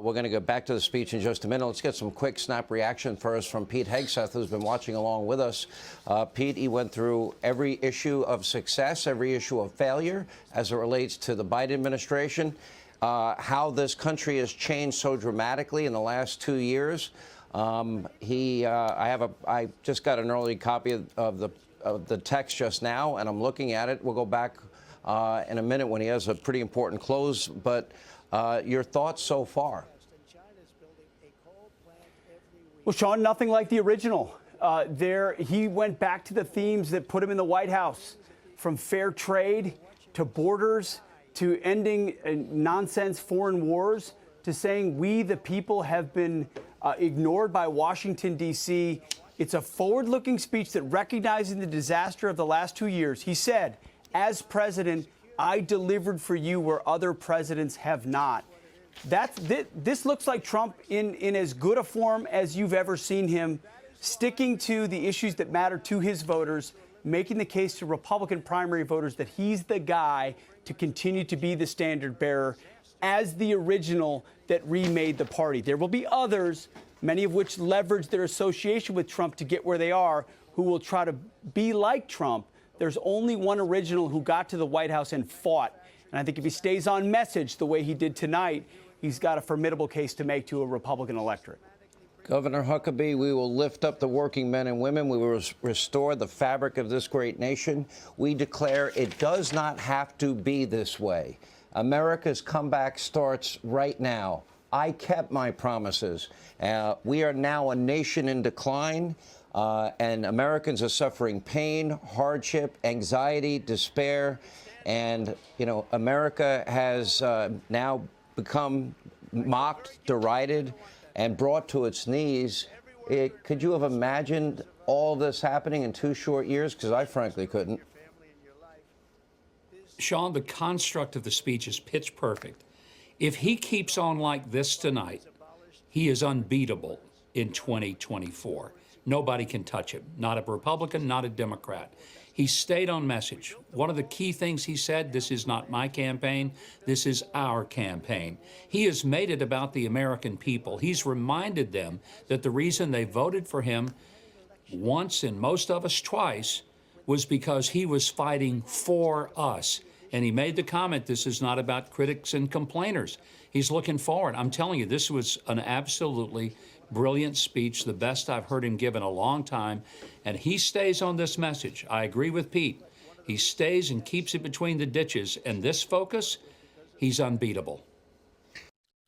We're going to go back to the speech in just a minute. Let's get some quick snap reaction first from Pete Hegseth, who's been watching along with us. Pete, he went through every issue of success, every issue of failure as it relates to the Biden administration, how this country has changed so dramatically in the last 2 years. I just got an early copy of the text just now, and I'm looking at it. We'll go back in a minute when he has a pretty important close, but your thoughts so far? Well, Sean, nothing like the original. He went back to the themes that put him in the White House, from fair trade to borders to ending nonsense foreign wars to saying we, the people, have been ignored by Washington, D.C. It's a forward-looking speech that recognizing the disaster of the last 2 years. He said, as president, I delivered for you where other presidents have not. This looks like Trump in as good a form as you've ever seen him, sticking to the issues that matter to his voters, making the case to Republican primary voters that he's the guy to continue to be the standard bearer as the original that remade the party. There will be others, many of which leverage their association with Trump to get where they are, who will try to be like Trump. There's only one original who got to the White House and fought. And I think if he stays on message the way he did tonight, he's got a formidable case to make to a Republican electorate. Governor Huckabee, we will lift up the working men and women. We will restore the fabric of this great nation. We declare it does not have to be this way. America's comeback starts right now. I kept my promises. We are now a nation in decline, and Americans are suffering pain, hardship, anxiety, despair. And, you know, America has now become mocked, derided, and brought to its knees. Could you have imagined all this happening in 2 short years? Because I frankly couldn't. Sean, the construct of the speech is pitch perfect. If he keeps on like this tonight, he is unbeatable in 2024. Nobody can touch him. Not a Republican, not a Democrat. He stayed on message. One of the key things he said, this is not my campaign, this is our campaign. He has made it about the American people. He's reminded them that the reason they voted for him once and most of us twice was because he was fighting for us. And he made the comment, this is not about critics and complainers. He's looking forward. I'm telling you, this was an absolutely brilliant speech, the best I've heard him give in a long time. And he stays on this message. I agree with Pete. He stays and keeps it between the ditches. And this focus, he's unbeatable.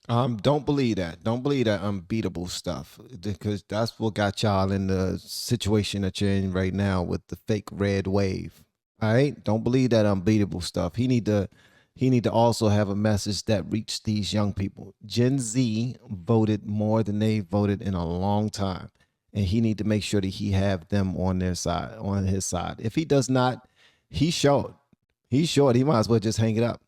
Don't believe that. Don't believe that unbeatable stuff, because that's what got y'all in the situation that you're in right now with the fake red wave. All right. Don't believe that unbeatable stuff. He need to also have a message that reached these young people. Gen Z voted more than they voted in a long time. And he need to make sure that he have them on their side, on his side. If he does not, he's short. He's short. He might as well just hang it up.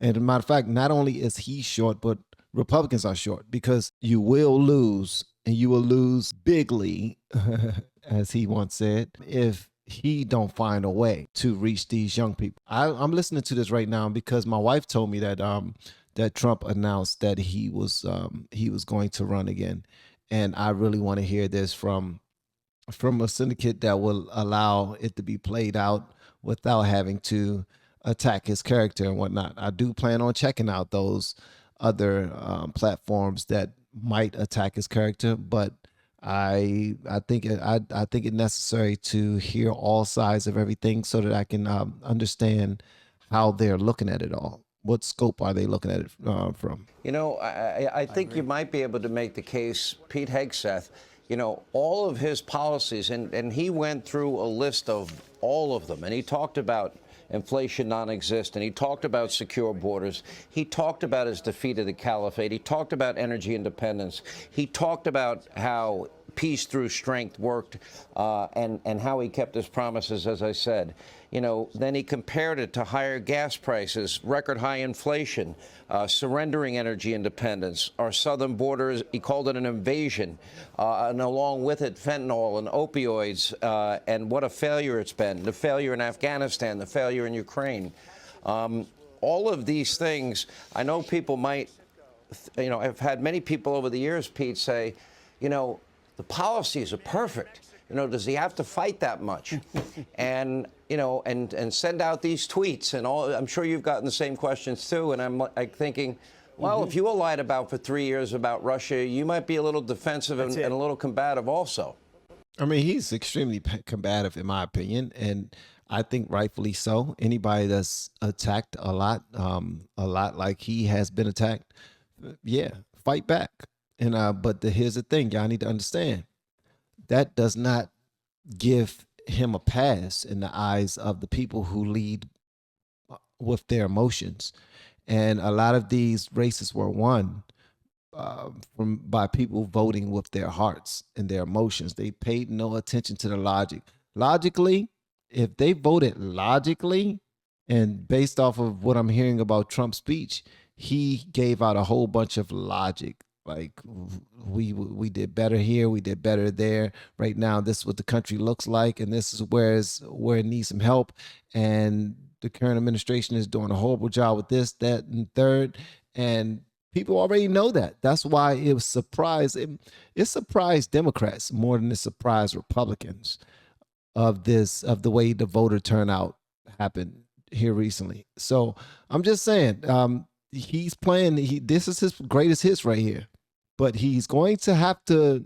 And as a matter of fact, not only is he short, but Republicans are short, because you will lose, and you will lose bigly, as he once said, if he don't find a way to reach these young people. I'm listening to this right now because my wife told me that that Trump announced that he was going to run again, and I really want to hear this from a syndicate that will allow it to be played out without having to attack his character and whatnot. I do plan on checking out those other platforms that might attack his character, but I think it's necessary to hear all sides of everything so that I can understand how they're looking at it all. What scope are they looking at it from? You know, I think you might be able to make the case, Pete Hegseth, you know, all of his policies, and he went through a list of all of them, and he talked about inflation non-existent. He talked about secure borders. He talked about his defeat of the caliphate. He talked about energy independence. He talked about how peace through strength worked, and how he kept his promises, as I said. You know, then he compared it to higher gas prices, record high inflation, surrendering energy independence, our southern borders. He called it an invasion, and along with it, fentanyl and opioids, and what a failure it's been. The failure in Afghanistan, the failure in Ukraine. All of these things, I know people might you know, I've had many people over the years, Pete, say, you know, the policies are perfect. You know, does he have to fight that much? And, you know, and send out these tweets and all. I'm sure you've gotten the same questions too. And I'm like thinking, well, if you were lied about for 3 years about Russia, you might be a little defensive and a little combative also. I mean, he's extremely combative, in my opinion, and I think rightfully so. Anybody that's attacked a lot like he has been attacked, yeah, fight back. And but here's the thing, y'all need to understand, that does not give him a pass in the eyes of the people who lead with their emotions. And a lot of these races were won by people voting with their hearts and their emotions. They paid no attention to the logic. Logically, if they voted logically, and based off of what I'm hearing about Trump's speech, he gave out a whole bunch of logic. Like, we did better here, we did better there. Right now, this is what the country looks like, and this is where it needs some help. And the current administration is doing a horrible job with this, that, and third. And people already know that. That's why it was surprised. It surprised Democrats more than it surprised Republicans of the way the voter turnout happened here recently. So I'm just saying, he's playing. This is his greatest hits right here, but he's going to have to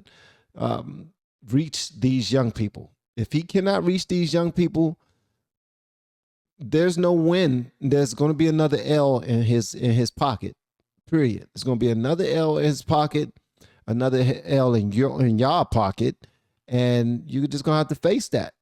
reach these young people. If he cannot reach these young people, there's no win. There's going to be another L in his pocket. Period. There's going to be another L in his pocket, another L in your pocket, and you're just going to have to face that.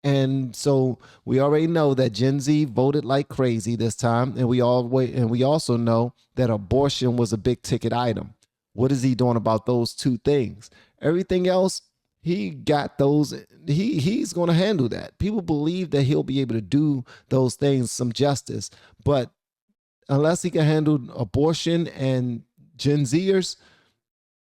And so we already know that Gen Z voted like crazy this time, and we also know that abortion was a big ticket item. What is he doing about those two things? Everything else, he got those. He's going to handle that. People believe that he'll be able to do those things some justice, but unless he can handle abortion and Gen Zers,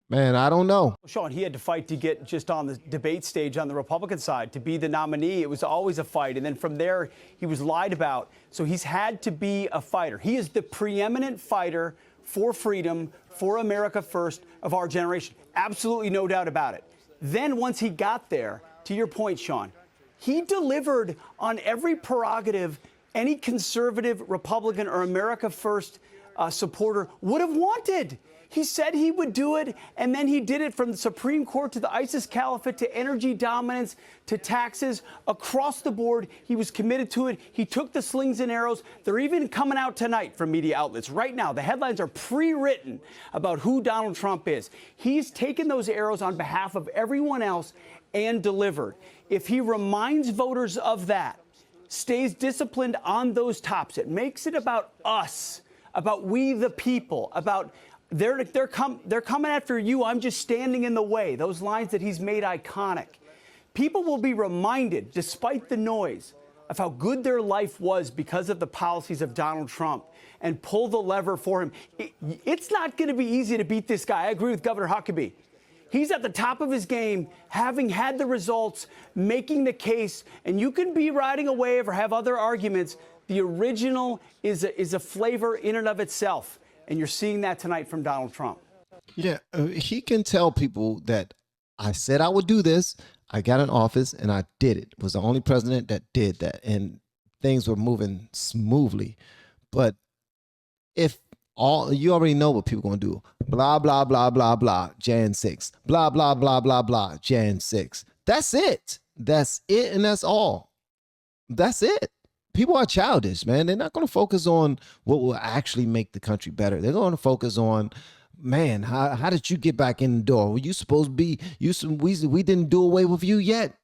man, I don't know. Sean, he had to fight to get just on the debate stage on the Republican side to be the nominee. It was always a fight. And then from there, he was lied about. So he's had to be a fighter. He is the preeminent fighter for freedom, for America first of our generation. Absolutely no doubt about it. Then once he got there, to your point, Sean, he delivered on every prerogative any conservative, Republican, or America First supporter would have wanted. He said he would do it, and then he did it, from the Supreme Court to the ISIS caliphate to energy dominance to taxes. Across the board, he was committed to it. He took the slings and arrows. They're even coming out tonight from media outlets. Right now, the headlines are pre-written about who Donald Trump is. He's taken those arrows on behalf of everyone else and delivered. If he reminds voters of that, stays disciplined on those tops, it makes it about us, about we the people, about they're coming after you, I'm just standing in the way. Those lines that he's made iconic. People will be reminded, despite the noise, of how good their life was because of the policies of Donald Trump, and pull the lever for him. It's not going to be easy to beat this guy. I agree with Governor Huckabee. He's at the top of his game, having had the results, making the case, and you can be riding a wave or have other arguments. The original is a flavor in and of itself, and you're seeing that tonight from Donald Trump. Yeah, he can tell people that I said I would do this, I got in office, and I did it. Was the only president that did that, and things were moving smoothly. But if you already know what people are going to do. Blah, blah, blah, blah, blah, Jan 6. Blah, blah, blah, blah, blah, Jan 6. That's it. That's it, and that's all. That's it. People are childish, man. They're not going to focus on what will actually make the country better. They're going to focus on, man, how did you get back in the door? Were you supposed to be, we didn't do away with you yet.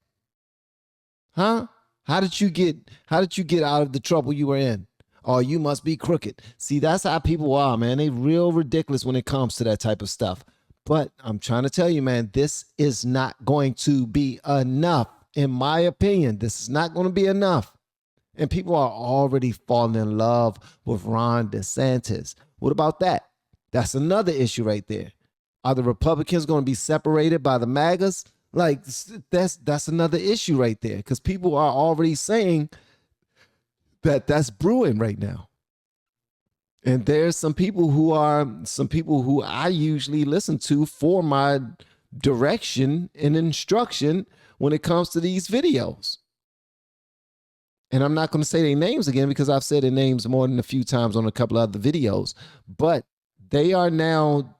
Huh? How did you get out of the trouble you were in? Oh, you must be crooked. See, that's how people are, man. They real ridiculous when it comes to that type of stuff. But I'm trying to tell you, man, this is not going to be enough. In my opinion, this is not going to be enough. And people are already falling in love with Ron DeSantis. What about that? That's another issue right there. Are the Republicans going to be separated by the MAGAs? Like, that's another issue right there, because people are already saying that's brewing right now. And there's some people who I usually listen to for my direction and instruction when it comes to these videos. And I'm not going to say their names again because I've said their names more than a few times on a couple of other videos, but they are now,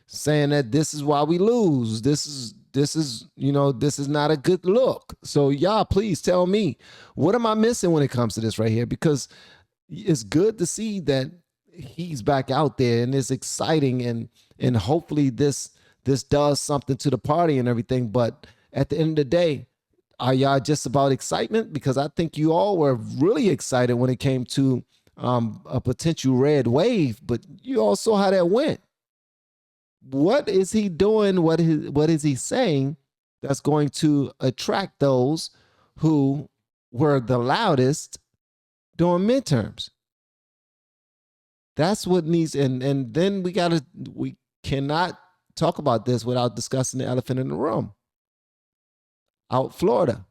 saying that this is why we lose. This is not a good look. So y'all, please tell me, what am I missing when it comes to this right here? Because it's good to see that he's back out there and it's exciting, and hopefully this does something to the party and everything. But at the end of the day, are y'all just about excitement? Because I think you all were really excited when it came to a potential red wave, but you all saw how that went. What is he doing? What is he saying that's going to attract those who were the loudest during midterms? That's what needs, and then we cannot talk about this without discussing the elephant in the room. Out Florida.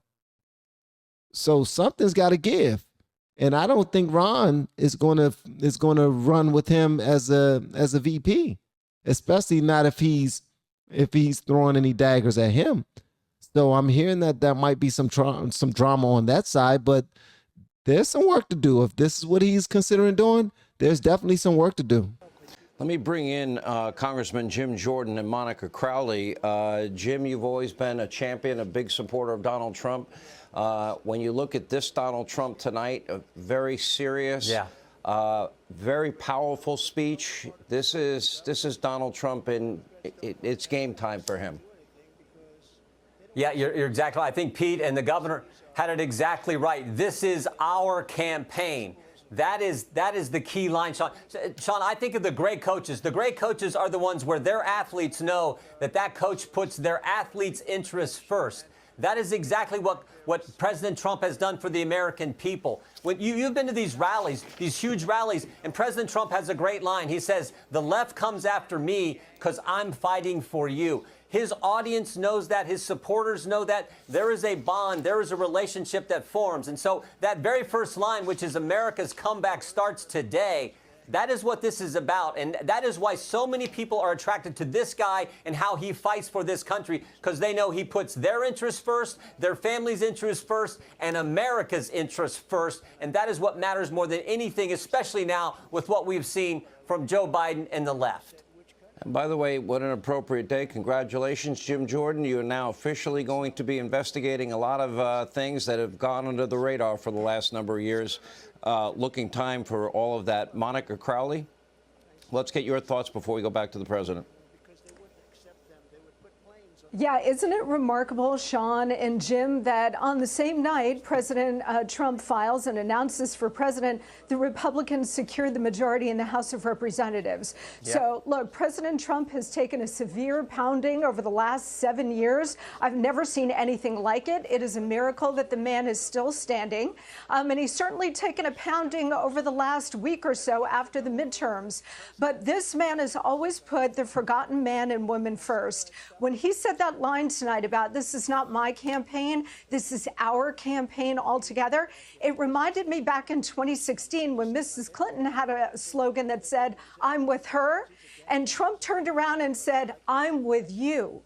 So something's got to give. And I don't think Ron is going to run with him as a VP, especially not if he's throwing any daggers at him. So I'm hearing that there might be some drama on that side, but there's some work to do. If this is what he's considering doing, there's definitely some work to do. Let me bring in Congressman Jim Jordan and Monica Crowley. Jim, you've always been a champion, a big supporter of Donald Trump. When you look at this Donald Trump tonight, a very serious, very powerful speech. This is Donald Trump, and it's game time for him. Yeah, you're exactly right. I think Pete and the governor had it exactly right. This is our campaign. That is the key line, Sean. Sean, I think of the great coaches. The great coaches are the ones where their athletes know that coach puts their athletes' interests first. That is exactly what President Trump has done for the American people. When you've been to these rallies, these huge rallies, and President Trump has a great line. He says, "The left comes after me because I'm fighting for you." His audience knows that. His supporters know that. There is a bond. There is a relationship that forms. And so that very first line, which is America's comeback starts today, that is what this is about. And that is why so many people are attracted to this guy and how he fights for this country, because they know he puts their interests first, their family's interests first, and America's interests first. And that is what matters more than anything, especially now with what we've seen from Joe Biden and the left. And by the way, what an appropriate day. Congratulations, Jim Jordan. You are now officially going to be investigating a lot of things that have gone under the radar for the last number of years. Looking time for all of that. Monica Crowley, let's get your thoughts before we go back to the president. Yeah, isn't it remarkable, Sean and Jim, that on the same night President Trump files and announces for president, the Republicans secured the majority in the House of Representatives. Yeah. So, look, President Trump has taken a severe pounding over the last 7 years. I've never seen anything like it. It is a miracle that the man is still standing. And he's certainly taken a pounding over the last week or so after the midterms. But this man has always put the forgotten man and woman first. When he said that line tonight about this is not my campaign, this is our campaign altogether, it reminded me back in 2016 when Mrs. Clinton had a slogan that said, "I'm with her," and Trump turned around and said, "I'm with you."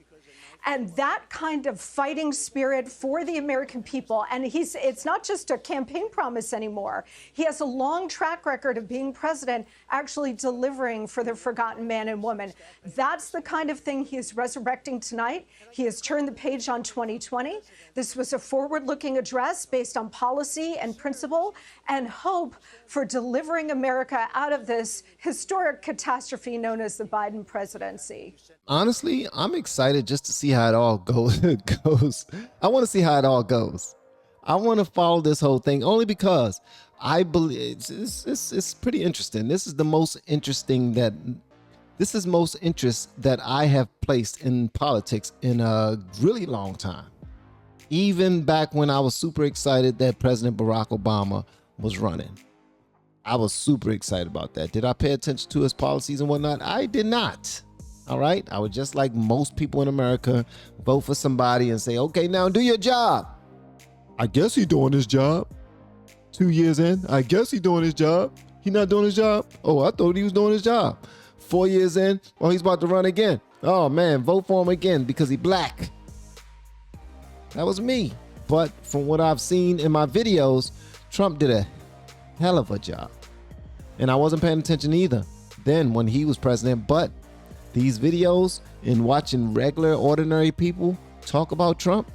And that kind of fighting spirit for the American people, and it's not just a campaign promise anymore. He has a long track record of being president, actually delivering for the forgotten man and woman. That's the kind of thing he is resurrecting tonight. He has turned the page on 2020. This was a forward-looking address based on policy and principle and hope for delivering America out of this historic catastrophe known as the Biden presidency. Honestly, I'm excited just to see how it all goes. I want to see how it all goes. I want to follow this whole thing only because I believe it's pretty interesting. This is the most interesting most interest that I have placed in politics in a really long time. Even back when I was super excited that President Barack Obama was running. I was super excited about that. Did I pay attention to his policies and whatnot? I did not. All right. I would just like most people in America vote for somebody and say, okay, now do your job. I guess he's doing his job. 2 years in, I guess he's doing his job. He not doing his job? Oh, I thought he was doing his job. 4 years in, oh, he's about to run again. Oh man, vote for him again because he black. That was me. But from what I've seen in my videos, Trump did a hell of a job. And I wasn't paying attention either then when he was president. But these videos and watching regular, ordinary people talk about Trump,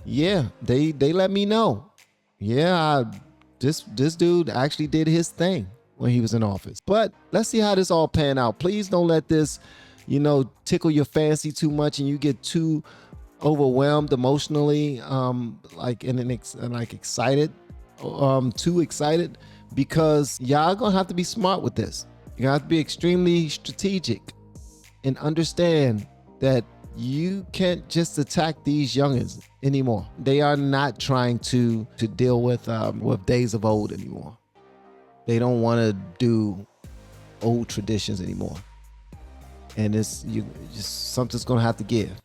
yeah, they let me know. Yeah, this dude actually did his thing when he was in office. But let's see how this all pan out. Please don't let this, tickle your fancy too much and you get too overwhelmed emotionally, excited, too excited, because y'all gonna have to be smart with this. You're gonna have to be extremely strategic and understand that you can't just attack these youngins anymore. They are not trying to deal with days of old anymore. They don't want to do old traditions anymore. And something's gonna have to give.